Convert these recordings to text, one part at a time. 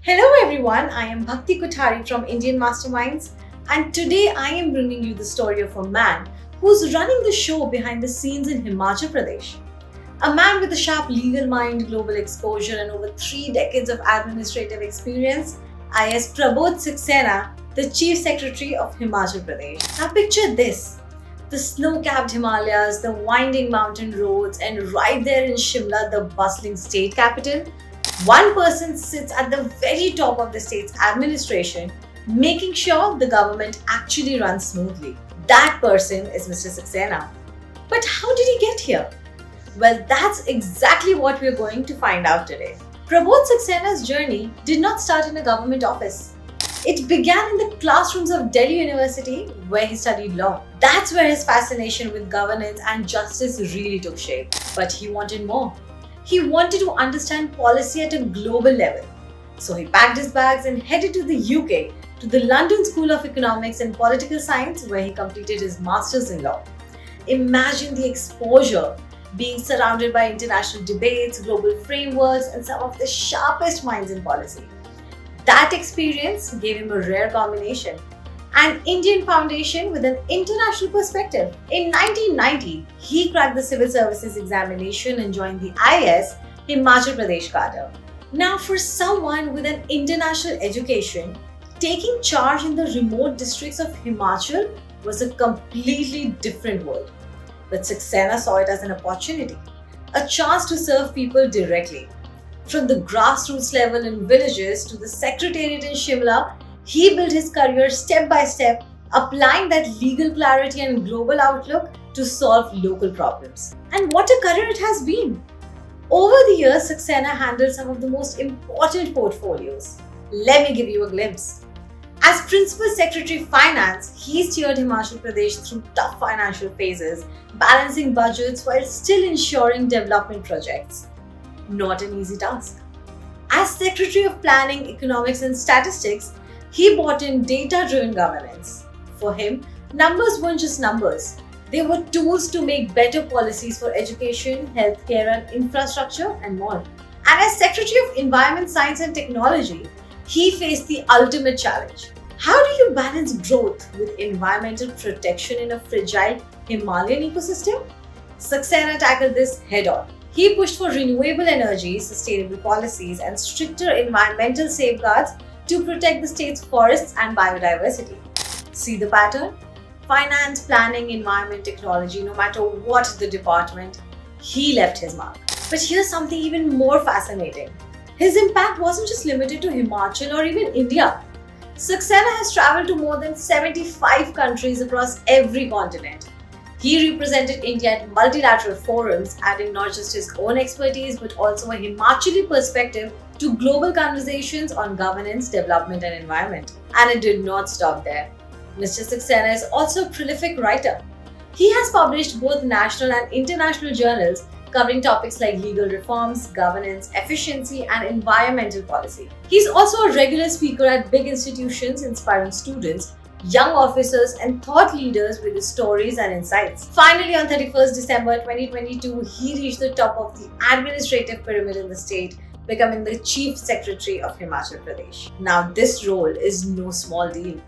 Hello everyone, I am Bhakti Kothari from Indian Masterminds, and today I am bringing you the story of a man who's running the show behind the scenes in Himachal Pradesh. A man with a sharp legal mind, global exposure and over 3 decades of administrative experience, IS Prabodh Saxena, the Chief Secretary of Himachal Pradesh. Now picture this. The snow-capped Himalayas, the winding mountain roads, and right there in Shimla, the bustling state capital, one person sits at the very top of the state's administration, making sure the government actually runs smoothly. That person is Mr. Saxena. But how did he get here? Well, that's exactly what we're going to find out today. Prabodh Saxena's journey did not start in a government office. It began in the classrooms of Delhi University, where he studied law. That's where his fascination with governance and justice really took shape. But he wanted more. He wanted to understand policy at a global level. So he packed his bags and headed to the UK, to the London School of Economics and Political Science, where he completed his Masters in Law. Imagine the exposure, being surrounded by international debates, global frameworks, and some of the sharpest minds in policy. That experience gave him a rare combination: an Indian foundation with an international perspective. In 1990, he cracked the civil services examination and joined the IS Himachal Pradesh cadre. Now, for someone with an international education, taking charge in the remote districts of Himachal was a completely different world. But Saxena saw it as an opportunity, a chance to serve people directly. From the grassroots level in villages to the secretariat in Shimla, he built his career step by step, applying that legal clarity and global outlook to solve local problems. And what a career it has been! Over the years, Saxena handled some of the most important portfolios. Let me give you a glimpse. As Principal Secretary Finance, he steered Himachal Pradesh through tough financial phases, balancing budgets while still ensuring development projects. Not an easy task. As Secretary of Planning, Economics and Statistics, he brought in data-driven governance. For him, numbers weren't just numbers. They were tools to make better policies for education, healthcare and infrastructure and more. And as Secretary of Environment, Science and Technology, he faced the ultimate challenge. How do you balance growth with environmental protection in a fragile Himalayan ecosystem? Saxena tackled this head-on. He pushed for renewable energy, sustainable policies and stricter environmental safeguards to protect the state's forests and biodiversity. See the pattern? Finance, planning, environment, technology, no matter what the department, he left his mark. But here's something even more fascinating. His impact wasn't just limited to Himachal or even India. Saxena has traveled to more than 75 countries across every continent. He represented India at multilateral forums, adding not just his own expertise but also a Himachali perspective to global conversations on governance, development and environment. And it did not stop there. Mr. Saxena is also a prolific writer. He has published both national and international journals covering topics like legal reforms, governance, efficiency and environmental policy. He's also a regular speaker at big institutions, inspiring students, young officers and thought leaders with his stories and insights. Finally, on 31st December 2022, he reached the top of the administrative pyramid in the state, becoming the Chief Secretary of Himachal Pradesh. Now, this role is no small deal.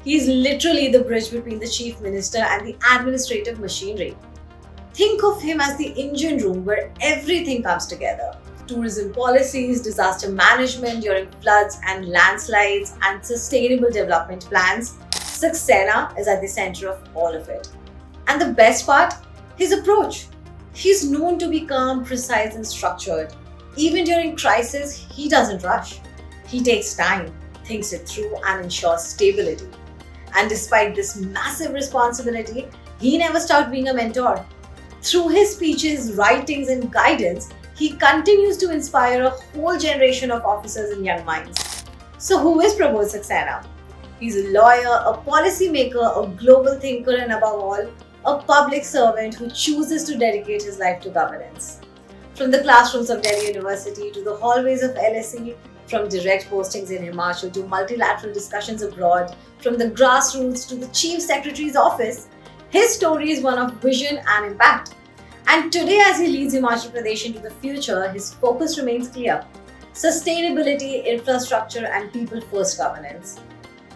He is literally the bridge between the Chief Minister and the administrative machinery. Think of him as the engine room where everything comes together. Tourism policies, disaster management during floods and landslides, and sustainable development plans. Saxena is at the center of all of it. And the best part? His approach. He's known to be calm, precise and structured. Even during crisis, he doesn't rush. He takes time, thinks it through and ensures stability. And despite this massive responsibility, he never stopped being a mentor. Through his speeches, writings and guidance, he continues to inspire a whole generation of officers and young minds. So who is Prabodh Saxena? He's a lawyer, a policymaker, a global thinker and above all, a public servant who chooses to dedicate his life to governance. From the classrooms of Delhi University to the hallways of LSE, from direct postings in Himachal to multilateral discussions abroad, from the grassroots to the Chief Secretary's office, his story is one of vision and impact. And today, as he leads Himachal Pradesh into the future, his focus remains clear: sustainability, infrastructure, and people-first governance.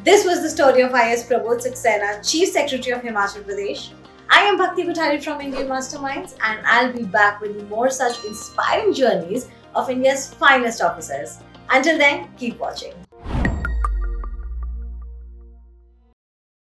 This was the story of IS Prabodh Saxena, Chief Secretary of Himachal Pradesh. I am Bhakti Kothari from Indian Masterminds, and I'll be back with more such inspiring journeys of India's finest officers. Until then, keep watching.